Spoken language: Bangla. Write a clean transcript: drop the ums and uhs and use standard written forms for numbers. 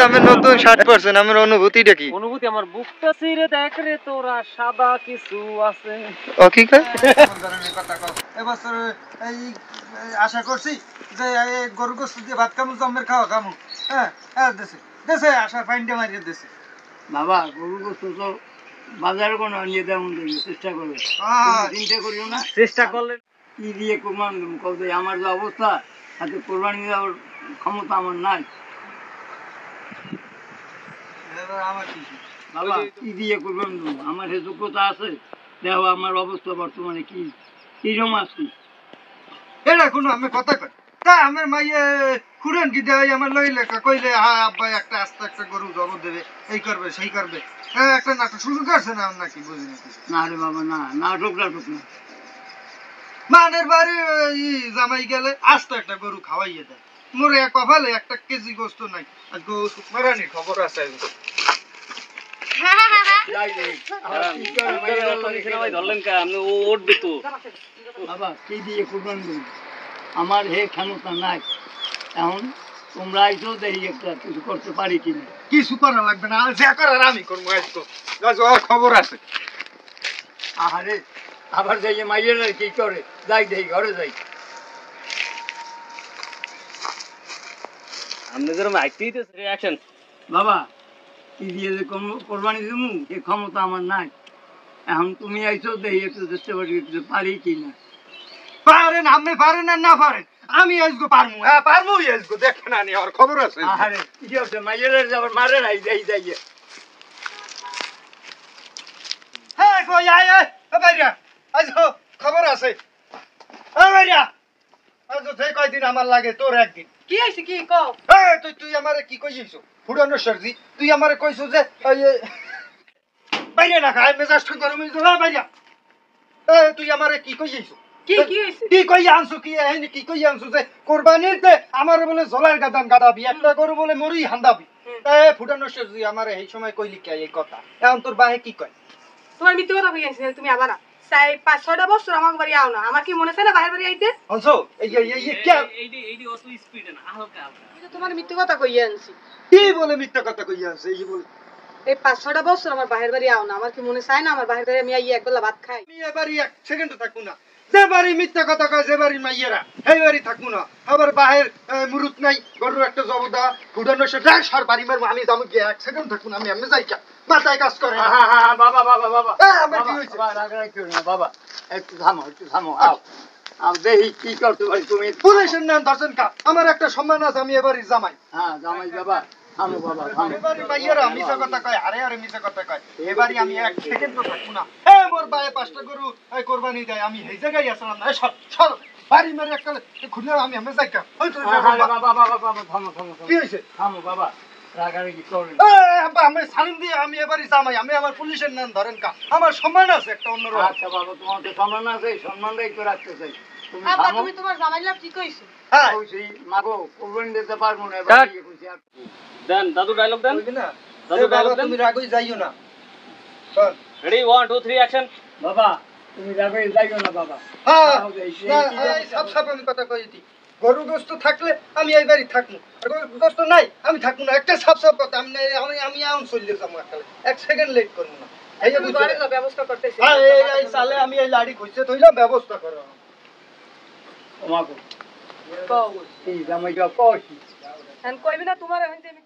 আমি নতুন শার্ট পরছেন, আমার অনুভূতিটা কি? অনুভূতি আমার বুকটা ছিঁড়ে দেখ রে তোরা সাদা কিছু আছে। ও কি কয়? এবছর এই আশা করছি যে গরু গোস্ত দিয়ে ভাত খামু, জমের খাওয়া খামু। হ্যাঁ হ্যাঁ, দেশে দেশে আশা পাইন্ডে মারিয়ে দেশে। বাবা গরু গোস্ত তো বাজারে কোনো নিয়ে দেওয়া চেষ্টা করবে, চিন্তা করিও না। চেষ্টা করলে কি দিয়ে কোরবান দেবো কবে? আমার যে অবস্থা, হাতে কোরবানি দেওয়ার ক্ষমতা আমার নাই। আমার কি বাবা কি দিয়ে কোরবান দেবো? আমার সে যোগ্যতা আছে? দেখো আমার অবস্থা বর্তমানে কি কিরম আছি। এটা কোনো আমি কথা কই তা আমার মাইয়ে খুঁড়েন কি দেয় আমার লই লেখা কইলে হ্যাঁ আব্বা একটা আস্তে একটা গরু জব দেবে, এই করবে সেই করবে। হ্যাঁ একটা নাটক শুরু করছে না নাকি বুঝি না কিছু। না রে বাবা, না নাটক নাটক না। মানের বাড়ি জামাই গেলে আস্তে একটা গরু খাওয়াইয়ে দেয়, মোরে কপালে একটা কেজি গোস্ত নাই। আর গোস্ত মারানির খবর আছে। বাবা কি দিয়ে কোরবান দেবো? আমার হে ক্ষমতা নাই। এখন তোমরা আইসো দেখি একটা কিছু করতে পারি কিনা। কিছু করা লাগবে না, যা করার আমি করবো। আজকে খবর আছে। আহারে আবার যাই মাইয়ের কি করে, যাই দেখি ঘরে যাই। আপনি যেরকম আইতেই তো রিঅ্যাকশন। বাবা কি দিয়ে যে কোরবানি দেবো সে ক্ষমতা আমার নাই। এখন তুমি আইসো দেখি একটু চেষ্টা করি কিছু পারি কিনা। পারেন আপনি, পারেন আর না পারেন আমি আজকে পারমু। হ্যাঁ পারমু আজকে, দেখেন আনি আমার খবর আছে। আহারে কি হচ্ছে মাইয়ের আবার মারে নাই যাই যাই। হ্যাঁ কই আয় আয় বাইরা আজকে খবর আছে। বাইরা আজ তো কয়দিন আমার লাগে, তোর একদিন। কি হইছে কি কও? এই তুই আমারে কি কইছিস? ফুরানো সরজি তুই আমারে কইছিস যে বাইরে না খায় মেজাজটা গরম হইছে। বাইরা তুই আমারে কি কইছিস? কি কি হইছে? কি কই আনছু? কি এনে কি কই আনছু যে কুরবানিতে আমার বলে জলার গাদান গাদাবি, একটা গরু বলে মরি হান্দাবি। ফুটানো সরজি আমারে এই সময় কইলি কে এই কথা? এখন তোর বাহে কি কয়? তোমার মিথ্যে কথা কইয়াছে তুমি আবার চাই ৫-৬টা বছর আমার বাড়ি আও না। আমার কি মনে চায় না বাইরে বাড়ি আইতে? আনছো এই কি এইডি অত স্পিডে না, হালকা হালকা। এটা তোমার মিথ্যে কথা কইয়া আনছি। কি বলে মিথ্যা কথা কই আনছে? এই বলে এই ৫-৬টা বছর আমার বাহির বাড়ি আও না। আমার কি মনে চায় না আমার বাহির বাড়ি আমি আইয়া একবেলা ভাত খাই? আমি এবারই এক সেকেন্ড থাকবো না। যে বাড়ি মিথ্যা কথা কয়, যে বাড়ি মাইয়েরা সেই বাড়ি থাকবো না। আবার বাহের মুরুত নাই, গরুর একটা জবদা ফুটানো সেটা সার বাড়ি মারবো। আমি যাবো গিয়ে এক সেকেন্ড থাকবো না। আমি যাই কা মাথায় কাজ করে। বাবা বাবা বাবা আমার কি হয়েছে? বাবা একটু থামো, একটু থামো। আও দেখি কি করতে পারি। তুমি পুলিশের নাম ধরছেন কা? আমার একটা সম্মান আছে, আমি এবারই জামাই। হ্যাঁ জামাই বাবা থামো বাবা থামো। এবারই মাইয়েরা মিথ্যা কথা কয়, আরে আরে মিথ্যা কথা কয়। এবারই আমি এক সেকেন্ড থাকবো না। মোর বায়ে ৫টা গরু কোরবানি দেয়, আমি এই জায়গায় আসলাম না। সব সব বাড়ি মেরে একটা খুলে আমি যাই কা। বাবা বাবা বাবা থামো থামো। কি হয়েছে? থামো বাবা, রাগারাগি করবেন। আমি সালিম দিয়ে আমি এবারই জামাই। আমি আমার পুলিশের নাম ধরেন কা? আমার সম্মান আছে একটা অন্যরকম। আচ্ছা বাবা তোমার তো সম্মান আছে, সম্মানটাই তো রাখতে চাই। তুমি আব্বা থামো। তুমি তোমার জামাই লাভ কি কইছো? হ্যাঁ কইছি মাগো কোরবানি দিতে পারবো না। কইছি আর দেন দাদু ডায়লগ দেন। কইবি না? দাদু বাবা ডায়লগ দেন। তুমি রাগই যাইও না। চল। Ready 1 2 3 action. বাবা তুমি রাগাই যাইও না বাবা। হ্যাঁ এই সব সব আমি কথা কইছি। গরু গোস্ত থাকলে আমি এই বাড়ি থাকবো, আর গরু গোস্ত নাই আমি থাকবো না। একটা সব সব কথা। আমি এখন চলে যাবো, একটা এক সেকেন্ড লেট করবো না। এই তুমি ঘরে যাও, ব্যবস্থা করতেছি। এই সালে আমি এই লাড়ি খুঁজতে তৈলাম, ব্যবস্থা করো। মাগো কও এই জামাইটা কইছি। এখন কইবি না তোমার এখন যে আমি